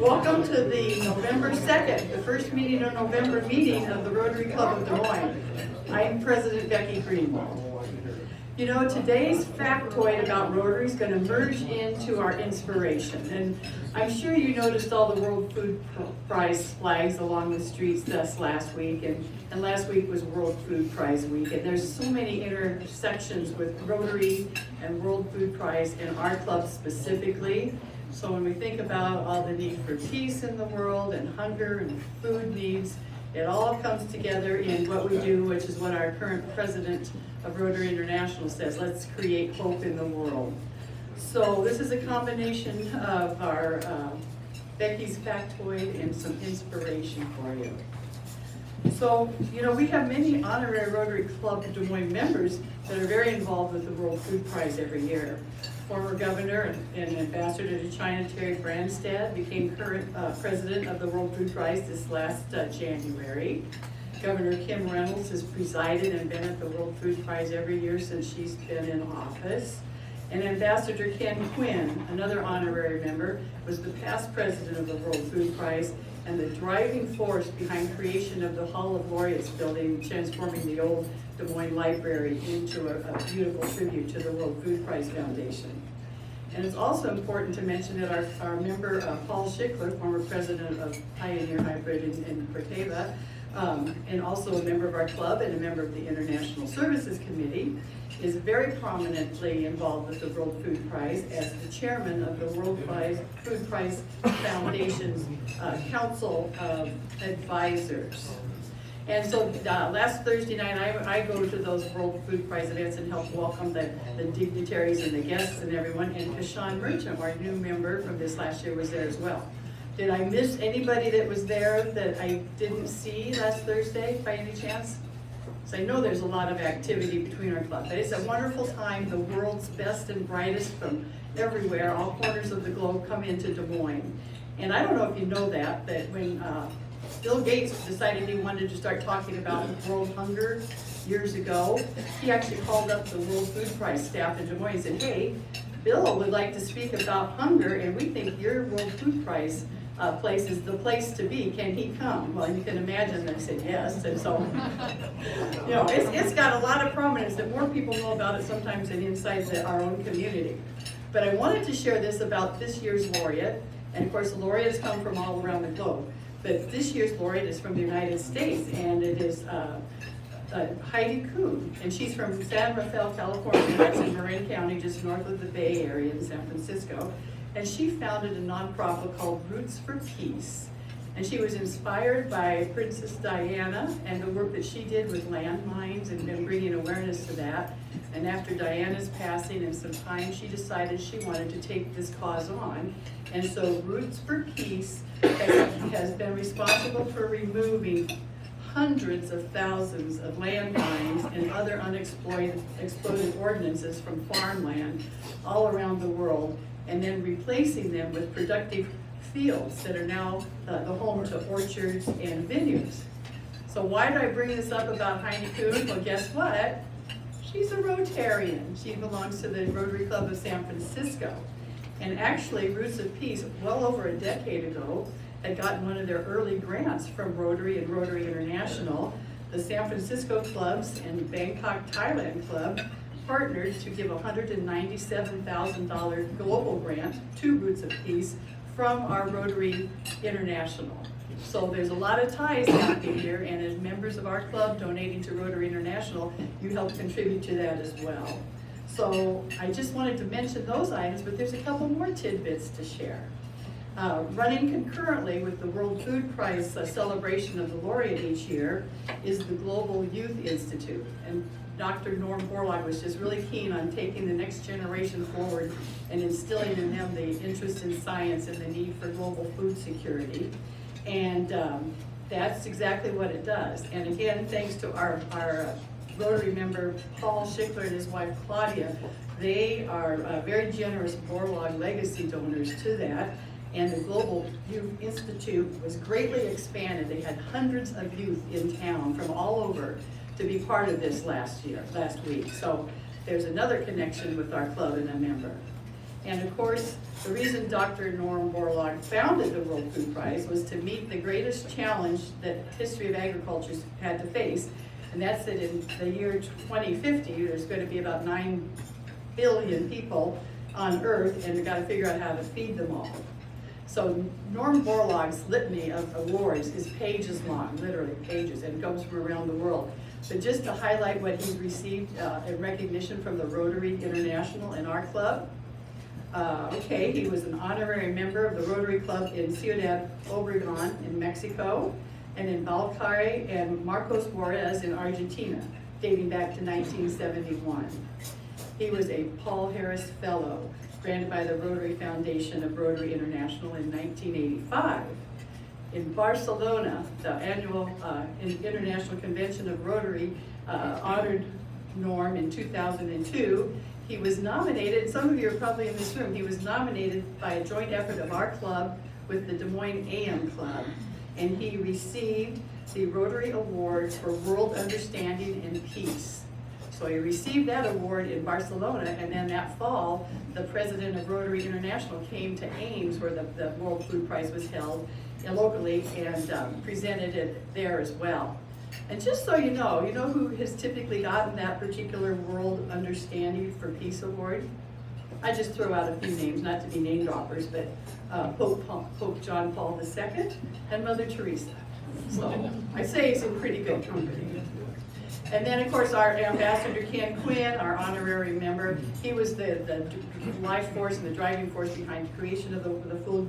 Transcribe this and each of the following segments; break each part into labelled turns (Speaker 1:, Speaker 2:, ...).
Speaker 1: Welcome to the November 2nd, the first meeting of November meeting of the Rotary Club of Des Moines. I'm President Becky Greenwald. You know, today's factoid about Rotary is going to merge into our inspiration. And I'm sure you noticed all the World Food Prize flags along the streets this last week. And last week was World Food Prize week. And there's so many intersections with Rotary and World Food Prize in our club specifically. So when we think about all the need for peace in the world and hunger and food needs, it all comes together in what we do, which is what our current president of Rotary International says: let's create hope in the world. So this is a combination of our Becky's factoid and some inspiration for you. So, you know, we have many honorary Rotary Club Des Moines members that are very involved with the World Food Prize every year. Former governor and ambassador to China, Terry Branstad, became current president of the World Food Prize this last January. Governor Kim Reynolds has presided and been at the World Food Prize every year since she's been in office. And Ambassador Ken Quinn, another honorary member, was the past president of the World Food Prize and the driving force behind creation of the Hall of Laureates building, transforming the old Des Moines Library into a beautiful tribute to the World Food Prize Foundation. And it's also important to mention that our member, Paul Schickler, former president of Pioneer Hybrid in Corteva, and also a member of our club and a member of the International Services Committee, is very prominently involved with the World Food Prize as the chairman of the World Food Prize Foundation's Council of Advisors. And so last Thursday night, I go to those World Food Prize events and help welcome the dignitaries and the guests and everyone. And Kashawn Merchant, our new member from this last year, was there as well. Did I miss anybody that was there that I didn't see last Thursday by any chance? So I know there's a lot of activity between our club, but it's a wonderful time. The world's best and brightest from everywhere, all corners of the globe, come into Des Moines. And I don't know if you know that when Bill Gates decided he wanted to start talking about world hunger years ago, he actually called up the World Food Prize staff in Des Moines and said, hey, Bill would like to speak about hunger, and we think your World Food Prize place is the place to be. Can he come? Well, you can imagine they said yes. And so, you know, it's got a lot of prominence that more people know about it sometimes than inside our own community. But I wanted to share this about this year's laureate. And of course, the laureates come from all around the globe. But this year's laureate is from the United States, and it is Heidi Kuhn. And she's from San Rafael, California. That's in Marin County, just north of the Bay Area in San Francisco. And she founded a nonprofit called Roots for Peace. And she was inspired by Princess Diana and the work that she did with landmines and bringing awareness to that. And after Diana's passing and some time, she decided she wanted to take this cause on. And so Roots for Peace has been responsible for removing hundreds of thousands of landmines and other unexploded ordnances from farmland all around the world, and then replacing them with productive fields that are now the home to orchards and vineyards. So why did I bring this up about Heidi Kuhn? Well, guess what? She's a Rotarian. She belongs to the Rotary Club of San Francisco. And actually, Roots of Peace, well over a decade ago, had gotten one of their early grants from Rotary and Rotary International. The San Francisco clubs and Bangkok, Thailand club partnered to give a $197,000 global grant to Roots of Peace from our Rotary International. So there's a lot of ties happening here, and as members of our club donating to Rotary International, you help contribute to that as well. So I just wanted to mention those items, but there's a couple more tidbits to share. Running concurrently with the World Food Prize celebration of the laureate each year is the Global Youth Institute. And Dr. Norm Borlaug was just really keen on taking the next generation forward and instilling in them the interest in science and the need for global food security. And that's exactly what it does. And again, thanks to our Rotary member Paul Schickler and his wife Claudia, they are very generous Borlaug legacy donors to that. And the Global Youth Institute was greatly expanded. They had hundreds of youth in town from all over to be part of this last week. So there's another connection with our club and a member. And of course, the reason Dr. Norm Borlaug founded the World Food Prize was to meet the greatest challenge that history of agriculture had to face, and that's that in the year 2050, there's going to be about 9 billion people on Earth, and we've got to figure out how to feed them all. So Norm Borlaug's litany of awards is pages long, literally pages, and goes from around the world. But just to highlight what he's received in recognition from the Rotary International and our club. Okay, he was an honorary member of the Rotary Club in Ciudad Obregón in Mexico, and in Balcarce and Marcos Juarez in Argentina, dating back to 1971. He was a Paul Harris Fellow, granted by the Rotary Foundation of Rotary International in 1985. In Barcelona, the annual International Convention of Rotary honored Norm in 2002. He was nominated, some of you are probably in this room, he was nominated by a joint effort of our club with the Des Moines AM Club, and he received the Rotary Award for World Understanding and Peace. So he received that award in Barcelona, and then that fall, the president of Rotary International came to Ames, where the World Food Prize was held locally, and presented it there as well. And just so you know who has typically gotten that particular World Understanding for Peace Award? I just throw out a few names, not to be name droppers, but Pope John Paul II and Mother Teresa. So I say he's in pretty good company. And then, of course, our Ambassador Ken Quinn, our honorary member, he was the life force and the driving force behind the creation of the Food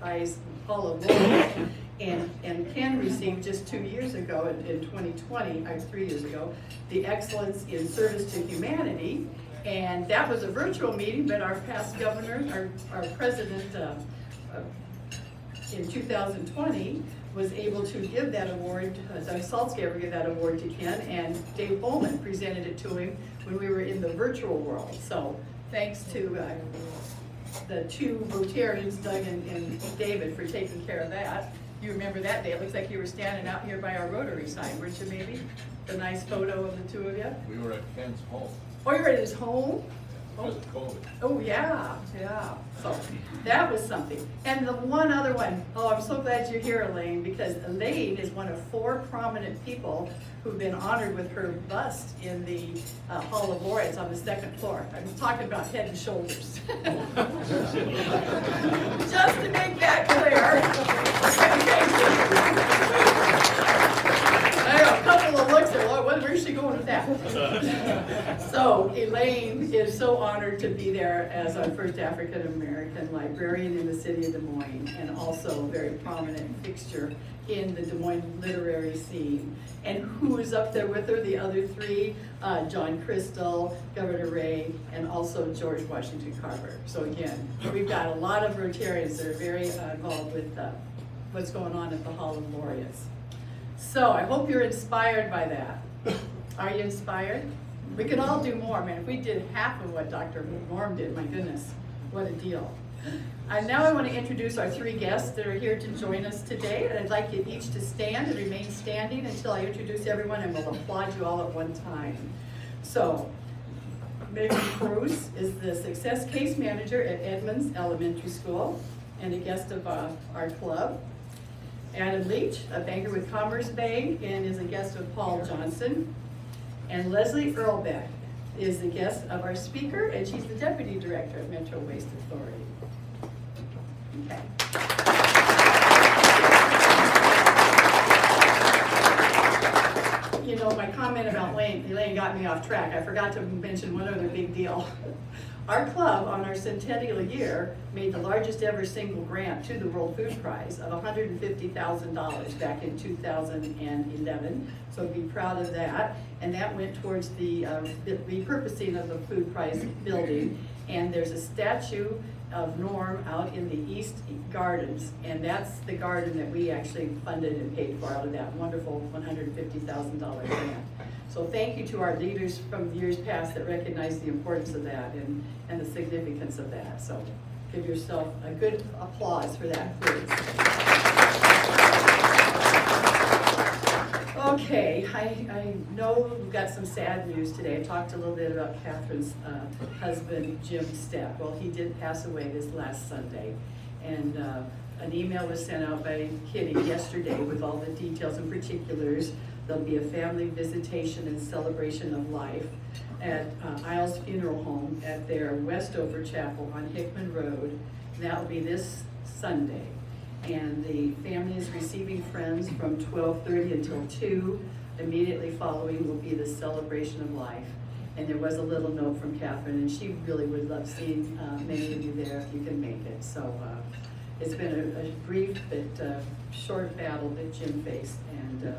Speaker 1: Prize Hall of Fame. And Ken received just 2 years ago, in 2020, 3 years ago, the Excellence in Service to Humanity. And that was a virtual meeting, but our past governor, our president in 2020, was able to give that award, Doug Saltzgaber gave that award to Ken, and Dave Bowman presented it to him when we were in the virtual world. So thanks to the two Rotarians, Doug and David, for taking care of that. You remember that day, it looks like you were standing out here by our Rotary sign, weren't you, maybe? The nice photo of the two of you.
Speaker 2: We were at Ken's home.
Speaker 1: Oh, you were at his home?
Speaker 2: Because of COVID.
Speaker 1: Oh, yeah. So that was something. And the one other one, I'm so glad you're here, Elaine, because Elaine is one of 4 prominent people who've been honored with her bust in the Hall of Laureates on the 2nd floor. I'm talking about Head and Shoulders. Just to make that clear. I know, a couple of looks at, where's she going with that? So Elaine is so honored to be there as our first African-American librarian in the city of Des Moines, and also a very prominent fixture in the Des Moines literary scene. And who is up there with her? The other 3, John Crystal, Governor Ray, and also George Washington Carver. So again, we've got a lot of Rotarians that are very involved with what's going on at the Hall of Laureates. So I hope you're inspired by that. Are you inspired? We could all do more, man. If we did half of what Dr. Norm did, my goodness, what a deal. And now I want to introduce our 3 guests that are here to join us today. And I'd like you each to stand and remain standing until I introduce everyone, and we'll applaud you all at one time. So, Megan Cruz is the Success Case Manager at Edmonds Elementary School and a guest of our club. Adam Leach, a banker with Commerce Bank, and is a guest of Paul Johnson. And Leslie Earlbeck is the guest of our speaker, and she's the Deputy Director of Metro Waste Authority. Okay. You know, my comment about Elaine got me off track. I forgot to mention one other big deal. Our club, on our centennial year, made the largest ever single grant to the World Food Prize of $150,000 back in 2011. So be proud of that. And that went towards the repurposing of the Food Prize building. And there's a statue of Norm out in the East Gardens, and that's the garden that we actually funded and paid for out of that wonderful $150,000 grant. So thank you to our leaders from years past that recognize the importance of that and the significance of that. So give yourself a good applause for that, please. Okay, I know we've got some sad news today. I talked a little bit about Catherine's husband, Jim Stepp. Well, he did pass away this last Sunday. And an email was sent out by Kitty yesterday with all the details and particulars. There'll be a family visitation and celebration of life at Isles Funeral Home at their Westover Chapel on Hickman Road. And that will be this Sunday. And the family is receiving friends from 12:30 until 2. Immediately following will be the celebration of life. And there was a little note from Catherine, and she really would love seeing many of you there if you can make it. So it's been a brief but short battle that Jim faced, and